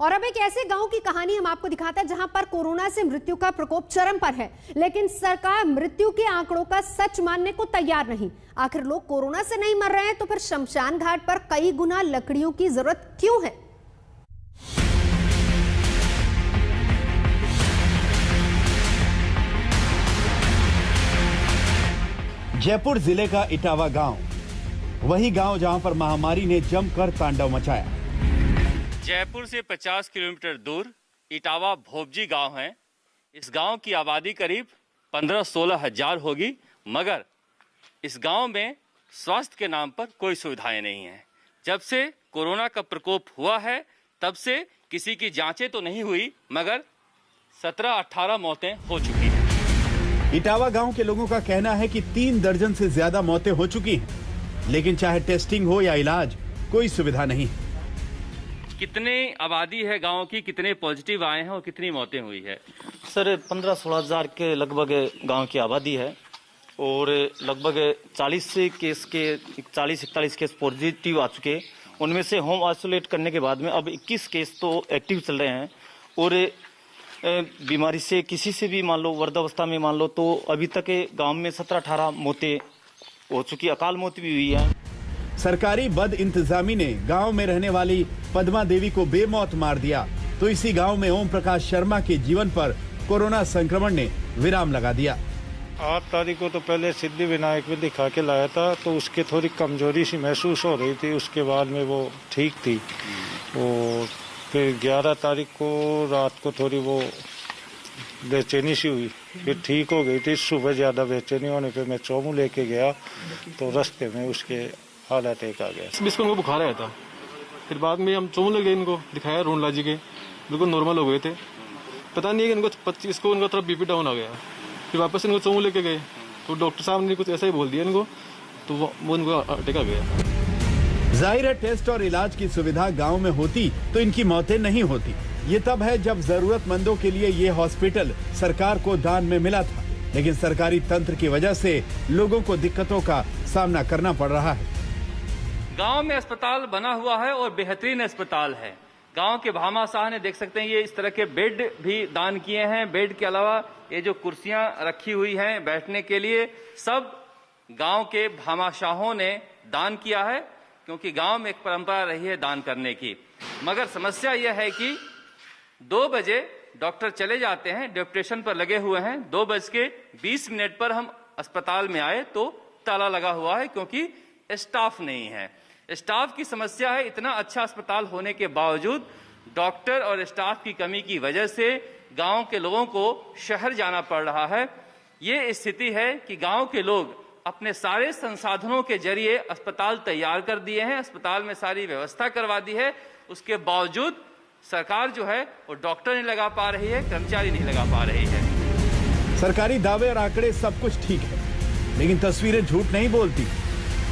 और अब एक ऐसे गांव की कहानी हम आपको दिखाते हैं जहां पर कोरोना से मृत्यु का प्रकोप चरम पर है, लेकिन सरकार मृत्यु के आंकड़ों का सच मानने को तैयार नहीं। आखिर लोग कोरोना से नहीं मर रहे हैं तो फिर शमशान घाट पर कई गुना लकड़ियों की जरूरत क्यों है? जयपुर जिले का इटावा गांव, वही गांव जहां पर महामारी ने जमकर तांडव मचाया। जयपुर से 50 किलोमीटर दूर इटावा भोपजी गांव है। इस गांव की आबादी करीब 15-16 हजार होगी, मगर इस गांव में स्वास्थ्य के नाम पर कोई सुविधाएं नहीं है। जब से कोरोना का प्रकोप हुआ है तब से किसी की जांचें तो नहीं हुई, मगर 17-18 मौतें हो चुकी हैं। इटावा गांव के लोगों का कहना है कि 3 दर्जन से ज्यादा मौतें हो चुकी हैं, लेकिन चाहे टेस्टिंग हो या इलाज, कोई सुविधा नहीं है। कितने आबादी है गांव की, कितने पॉजिटिव आए हैं और कितनी मौतें हुई है? सर 15-16 हजार के लगभग गांव की आबादी है और लगभग 40-41 केस पॉजिटिव आ चुके। उनमें से होम आइसोलेट करने के बाद में अब 21 केस तो एक्टिव चल रहे हैं और बीमारी से किसी से भी मान लो वृद्धावस्था में मान लो तो अभी तक गांव में 17-18 मौतें हो चुकी, अकाल मौत भी हुई है। सरकारी बद इंतजामी ने गांव में रहने वाली पद्मा देवी को बेमौत मार दिया, तो इसी गांव में ओम प्रकाश शर्मा के जीवन पर कोरोना संक्रमण ने विराम लगा दिया। 8 तारीख को तो पहले सिद्धि विनायक में दिखा के लाया था, तो उसके थोड़ी कमजोरी सी महसूस हो रही थी। उसके बाद में वो ठीक थी। और फिर 11 तारीख को रात को थोड़ी वो बेचैनी सी हुई, फिर ठीक हो गई थी। सुबह ज्यादा बेचैनी होने पे मैं चौमू लेके गया तो रास्ते में उसके हार्ट अटैक आ गया। बिल्कुल उनको बुखार आया था, फिर बाद में हम चौमू ले गए, इनको दिखाया रोनला जी के, बिल्कुल नॉर्मल हो गए थे। पता नहीं है कि इनको 25 को उनका थोड़ा बीपी डाउन आ गया। फिर वापस इनको चौमू लेके गए तो डॉक्टर साहब ने कुछ ऐसा ही बोल दिया इनको, तो वो उनको अटैक आ गया। जाहिर है टेस्ट और इलाज की सुविधा गांव में होती तो इनकी मौतें नहीं होती। ये तब है जब जरूरतमंदों के लिए ये हॉस्पिटल सरकार को दान में मिला था, लेकिन सरकारी तंत्र की वजह से लोगों को दिक्कतों का सामना करना पड़ रहा है। गांव में अस्पताल बना हुआ है और बेहतरीन अस्पताल है। गांव के भामा शाह ने देख सकते हैं ये इस तरह के बेड भी दान किए हैं। बेड के अलावा ये जो कुर्सियां रखी हुई हैं बैठने के लिए, सब गांव के भामा शाहों ने दान किया है, क्योंकि गांव में एक परंपरा रही है दान करने की। मगर समस्या यह है कि 2 बजे डॉक्टर चले जाते हैं, ड्यूटेशन पर लगे हुए हैं। 2:20 पर हम अस्पताल में आए तो ताला लगा हुआ है, क्योंकि स्टाफ नहीं है। स्टाफ की समस्या है। इतना अच्छा अस्पताल होने के बावजूद डॉक्टर और स्टाफ की कमी की वजह से गांव के लोगों को शहर जाना पड़ रहा है। ये स्थिति है कि गांव के लोग अपने सारे संसाधनों के जरिए अस्पताल तैयार कर दिए हैं, अस्पताल में सारी व्यवस्था करवा दी है। उसके बावजूद सरकार जो है वो डॉक्टर नहीं लगा पा रही है, कर्मचारी नहीं लगा पा रही है। सरकारी दावे और आंकड़े सब कुछ ठीक है, लेकिन तस्वीरें झूठ नहीं बोलती।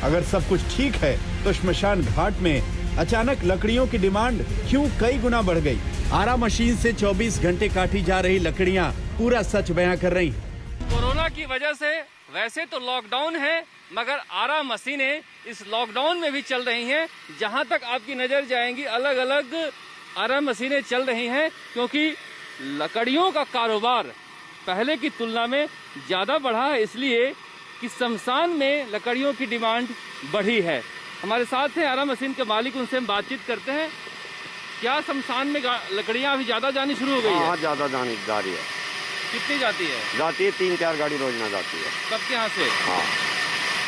अगर सब कुछ ठीक है तो श्मशान घाट में अचानक लकड़ियों की डिमांड क्यों कई गुना बढ़ गई? आरा मशीन से 24 घंटे काटी जा रही लकड़ियां पूरा सच बयां कर रही हैं। कोरोना की वजह से वैसे तो लॉकडाउन है, मगर आरा मशीनें इस लॉकडाउन में भी चल रही हैं। जहां तक आपकी नजर जाएंगी अलग अलग आरा मशीनें चल रही हैं, क्योंकि लकड़ियों का कारोबार पहले की तुलना में ज्यादा बढ़ा है, इसलिए कि शमशान में लकड़ियों की डिमांड बढ़ी है। हमारे साथ हैं आरा मशीन के मालिक, उनसे हम बातचीत करते हैं। क्या शमशान में लकड़ियां अभी ज्यादा जानी शुरू हो गई है? हाँ, ज्यादा जानी जा रही है। कितनी जाती है? जाती है 3-4 गाड़ी रोजाना जाती है। कब के यहाँ से? हाँ,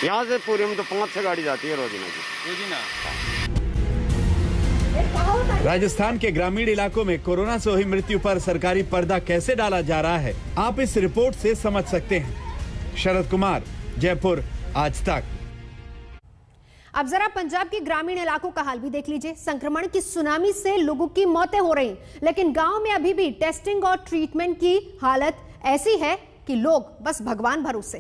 यहाँ से पूरे में तो 5-6 गाड़ी जाती है रोजाना की। रोजाना। राजस्थान के ग्रामीण इलाकों में कोरोना से हुई मृत्यु पर सरकारी पर्दा कैसे डाला जा रहा है, आप इस रिपोर्ट से समझ सकते हैं। शरद कुमार, जयपुर, आज तक। अब जरा पंजाब के ग्रामीण इलाकों का हाल भी देख लीजिए। संक्रमण की सुनामी से लोगों की मौतें हो रही, लेकिन गांव में अभी भी टेस्टिंग और ट्रीटमेंट की हालत ऐसी है कि लोग बस भगवान भरोसे।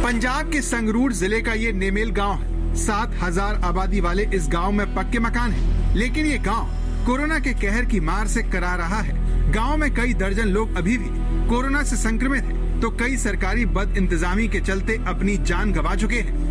पंजाब के संगरूर जिले का ये नेमेल गांव है। 7,000 आबादी वाले इस गांव में पक्के मकान हैं, लेकिन ये गांव कोरोना के कहर की मार से करा रहा है। गांव में कई दर्जन लोग अभी भी कोरोना से संक्रमित हैं, तो कई सरकारी बदइंतजामी के चलते अपनी जान गंवा चुके हैं।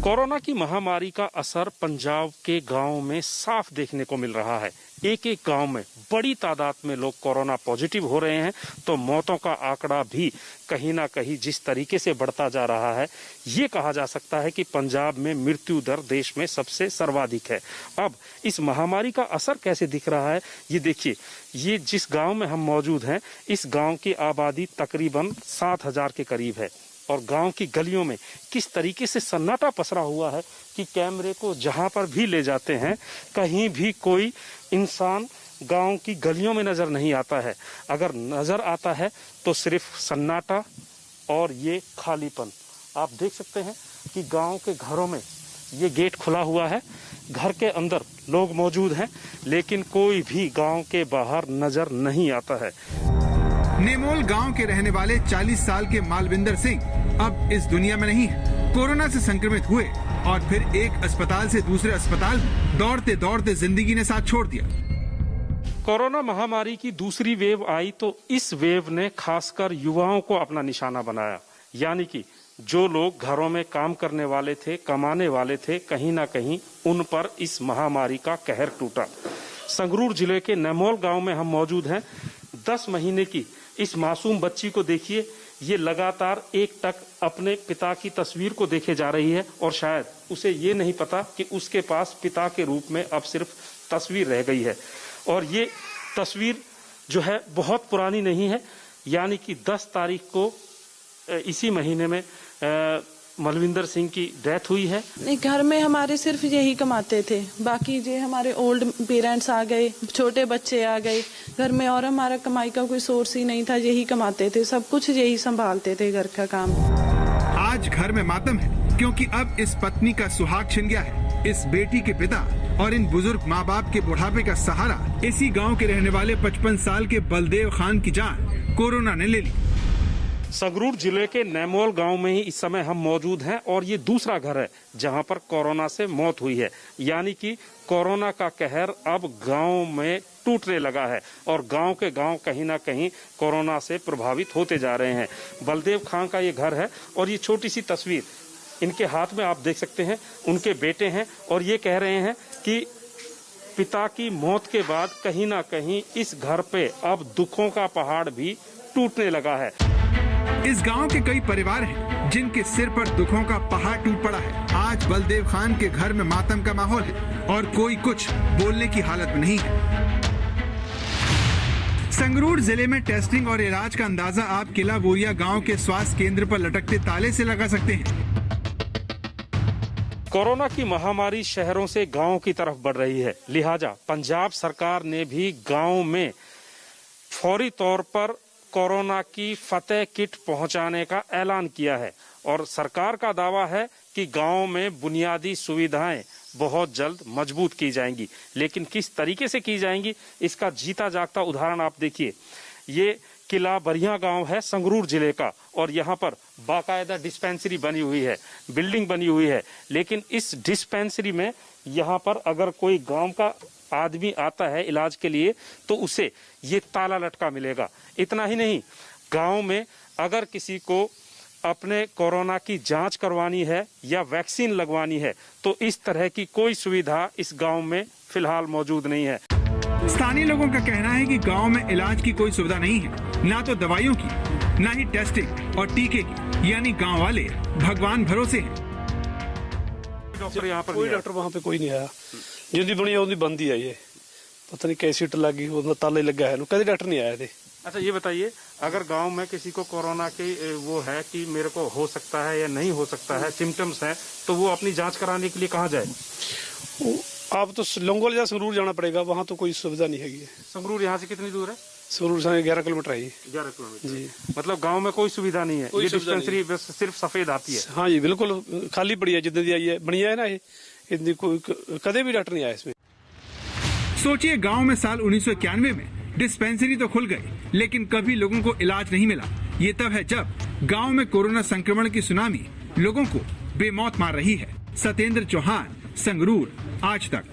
कोरोना की महामारी का असर पंजाब के गांव में साफ देखने को मिल रहा है। एक एक गांव में बड़ी तादाद में लोग कोरोना पॉजिटिव हो रहे हैं, तो मौतों का आंकड़ा भी कहीं ना कहीं जिस तरीके से बढ़ता जा रहा है, ये कहा जा सकता है कि पंजाब में मृत्यु दर देश में सबसे सर्वाधिक है। अब इस महामारी का असर कैसे दिख रहा है, ये देखिए। ये जिस गांव में हम मौजूद हैं, इस गांव की आबादी तकरीबन 7,000 के करीब है और गांव की गलियों में किस तरीके से सन्नाटा पसरा हुआ है कि कैमरे को जहां पर भी ले जाते हैं, कहीं भी कोई इंसान गांव की गलियों में नजर नहीं आता है। अगर नजर आता है तो सिर्फ सन्नाटा और ये खालीपन। आप देख सकते हैं कि गांव के घरों में ये गेट खुला हुआ है, घर के अंदर लोग मौजूद हैं, लेकिन कोई भी गांव के बाहर नजर नहीं आता है। नेमोल गांव के रहने वाले 40 साल के मालविंदर सिंह अब इस दुनिया में नहीं है। कोरोना से संक्रमित हुए और फिर एक अस्पताल से दूसरे अस्पताल दौड़ते दौड़ते जिंदगी ने साथ छोड़ दिया। कोरोना महामारी की दूसरी वेव आई तो इस वेव ने खासकर युवाओं को अपना निशाना बनाया। यानी कि जो लोग घरों में काम करने वाले थे, कमाने वाले थे, कहीं ना कहीं उन पर इस महामारी का कहर टूटा। संगरूर जिले के नेमोल गांव में हम मौजूद हैं। 10 महीने की इस मासूम बच्ची को देखिए, ये लगातार एकटक अपने पिता की तस्वीर को देखे जा रही है और शायद उसे ये नहीं पता कि उसके पास पिता के रूप में अब सिर्फ तस्वीर रह गई है। और ये तस्वीर जो है बहुत पुरानी नहीं है, यानी कि 10 तारीख को इसी महीने में मलविंदर सिंह की डेथ हुई है। घर में हमारे सिर्फ यही कमाते थे, बाकी जो हमारे ओल्ड पेरेंट्स आ गए, छोटे बच्चे आ गए घर में, और हमारा कमाई का कोई सोर्स ही नहीं था। यही कमाते थे, सब कुछ यही संभालते थे घर का काम। आज घर में मातम है क्योंकि अब इस पत्नी का सुहाग छिन गया है। इस बेटी के पिता और इन बुजुर्ग माँ बाप के बुढ़ापे का सहारा इसी गाँव के रहने वाले 55 साल के बलदेव खान की जान कोरोना ने ले ली। संगरूर जिले के नेमोल गांव में ही इस समय हम मौजूद हैं और ये दूसरा घर है जहां पर कोरोना से मौत हुई है। यानी कि कोरोना का कहर अब गांव में टूटने लगा है और गांव के गांव कहीं ना कहीं कोरोना से प्रभावित होते जा रहे हैं। बलदेव खान का ये घर है और ये छोटी सी तस्वीर इनके हाथ में आप देख सकते हैं, उनके बेटे हैं और ये कह रहे हैं कि पिता की मौत के बाद कहीं ना कहीं इस घर पे अब दुखों का पहाड़ भी टूटने लगा है। इस गांव के कई परिवार हैं जिनके सिर पर दुखों का पहाड़ टूट पड़ा है। आज बलदेव खान के घर में मातम का माहौल है और कोई कुछ बोलने की हालत में नहीं है। संगरूर जिले में टेस्टिंग और इलाज का अंदाजा आप किला बोरिया गांव के स्वास्थ्य केंद्र पर लटकते ताले से लगा सकते हैं। कोरोना की महामारी शहरों से गांव की तरफ बढ़ रही है, लिहाजा पंजाब सरकार ने भी गांव में फौरी तौर पर कोरोना की फतेह किट पहुंचाने का ऐलान किया है और सरकार का दावा है कि गांव में बुनियादी सुविधाएं बहुत जल्द मजबूत की जाएंगी। लेकिन किस तरीके से की जाएंगी, इसका जीता जागता उदाहरण आप देखिए। ये किला बरिया गांव है संगरूर जिले का और यहाँ पर बाकायदा डिस्पेंसरी बनी हुई है, बिल्डिंग बनी हुई है। लेकिन इस डिस्पेंसरी में यहाँ पर अगर कोई गांव का आदमी आता है इलाज के लिए तो उसे ये ताला लटका मिलेगा। इतना ही नहीं, गांव में अगर किसी को अपने कोरोना की जांच करवानी है या वैक्सीन लगवानी है तो इस तरह की कोई सुविधा इस गांव में फिलहाल मौजूद नहीं है। स्थानीय लोगों का कहना है कि गांव में इलाज की कोई सुविधा नहीं है, ना तो दवाइयों की, ना ही टेस्टिंग और टीके की। यानी गांव वाले भगवान भरोसे हैं। डॉक्टर यहाँ पर कोई डॉक्टर वहाँ पे कोई नहीं आया। जिंदी बनी उन्दी बंद ही है, ये पता नहीं कैसी सीट लगी, वो ताला ही लगा है, कभी डॉक्टर नहीं आया थे। अच्छा ये बताइए, अगर गांव में किसी को कोरोना की वो है कि मेरे को हो सकता है या नहीं हो सकता है, सिम्टम्स हैं, तो वो अपनी जांच कराने के लिए कहाँ जाए? आप तो लोंगोल या संगरूर जाना पड़ेगा, वहाँ तो कोई सुविधा नहीं है। संगरूर यहाँ से कितनी दूर है? संगरूर से 11 किलोमीटर है। 11 किलोमीटर जी। मतलब गांव में कोई सुविधा नहीं है, ये डिस्पेंसरी बस सिर्फ सफेद आती है। हाँ जी बिल्कुल खाली पड़ी है, जितनी आई है बनी है ना, ये इतनी कोई कदे भी डॉक्टर नहीं आया इसमें। सोचिए, गांव में साल 1991 में डिस्पेंसरी तो खुल गई लेकिन कभी लोगों को इलाज नहीं मिला। ये तब है जब गांव में कोरोना संक्रमण की सुनामी लोगों को बेमौत मार रही है। सत्येंद्र चौहान, संगरूर, आज तक।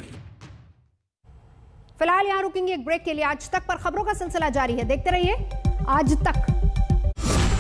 फिलहाल यहाँ रुकेंगे एक ब्रेक के लिए। आज तक पर खबरों का सिलसिला जारी है, देखते रहिए आज तक।